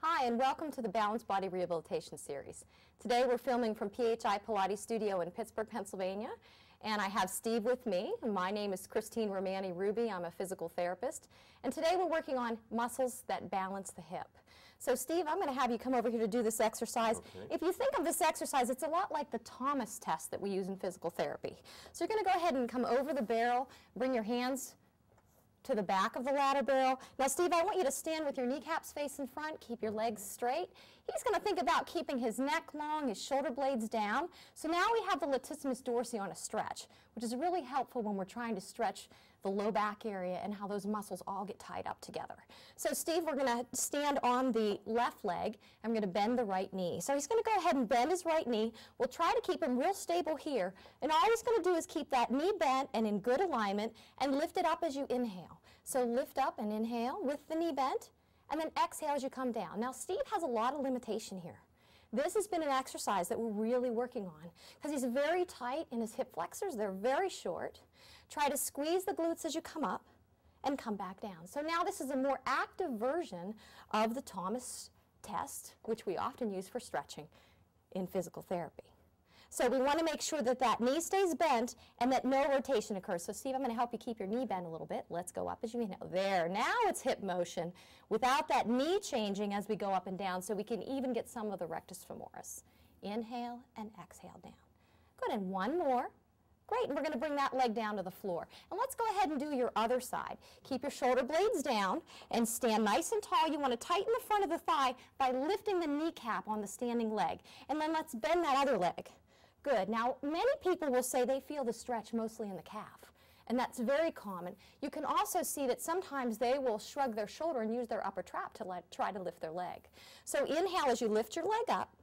Hi, and welcome to the Balanced Body Rehabilitation Series. Today we're filming from PHI Pilates Studio in Pittsburgh, Pennsylvania, and I have Steve with me. My name is Christine Romani Ruby. I'm a physical therapist, and today we're working on muscles that balance the hip. So Steve, I'm going to have you come over here to do this exercise. Okay. If you think of this exercise, it's a lot like the Tомас test that we use in physical therapy. So you're going to go ahead and come over the barrel, bring your hands to the back of the ladder-barrel. Now, Steve, I want you to stand with your kneecaps facing front, keep your legs straight. He's going to think about keeping his neck long, his shoulder blades down. So now we have the latissimus dorsi on a stretch, which is really helpful when we're trying to stretch the low back area and how those muscles all get tied up together. So, Steve, we're going to stand on the left leg. I'm going to bend the right knee. So he's going to go ahead and bend his right knee. We'll try to keep him real stable here. And all he's going to do is keep that knee bent and in good alignment and lift it up as you inhale. So lift up and inhale with the knee bent, and then exhale as you come down. Now, Steve has a lot of limitation here. This has been an exercise that we're really working on because he's very tight in his hip flexors. They're very short. Try to squeeze the glutes as you come up and come back down. So now this is a more active version of the Tомас test, which we often use for stretching in physical therapy. So we want to make sure that that knee stays bent and that no rotation occurs. So Steve, I'm going to help you keep your knee bent a little bit. Let's go up as you inhale. There, now it's hip motion without that knee changing as we go up and down, so we can even get some of the rectus femoris. Inhale and exhale down. Good, and one more. Great, and we're going to bring that leg down to the floor. And let's go ahead and do your other side. Keep your shoulder blades down and stand nice and tall. You want to tighten the front of the thigh by lifting the kneecap on the standing leg. And then let's bend that other leg. Good. Now, many people will say they feel the stretch mostly in the calf, and that's very common. You can also see that sometimes they will shrug their shoulder and use their upper trap to try to lift their leg. So inhale as you lift your leg up.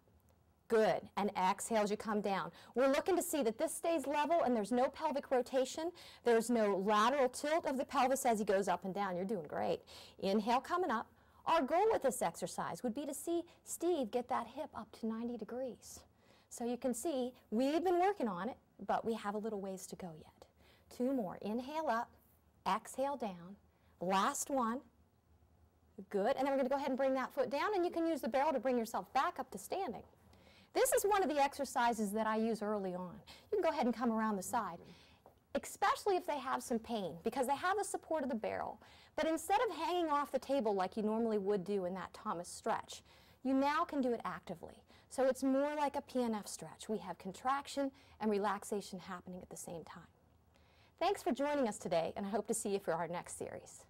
Good. And exhale as you come down. We're looking to see that this stays level and there's no pelvic rotation. There's no lateral tilt of the pelvis as he goes up and down. You're doing great. Inhale coming up. Our goal with this exercise would be to see Steve get that hip up to 90 degrees. So you can see we've been working on it, but we have a little ways to go yet. Two more. Inhale up, exhale down. Last one. Good. And then we're going to go ahead and bring that foot down, and you can use the barrel to bring yourself back up to standing. This is one of the exercises that I use early on. You can go ahead and come around the side, especially if they have some pain, because they have the support of the barrel. But instead of hanging off the table like you normally would do in that Tомас stretch, you now can do it actively. So it's more like a PNF stretch. We have contraction and relaxation happening at the same time. Thanks for joining us today, and I hope to see you for our next series.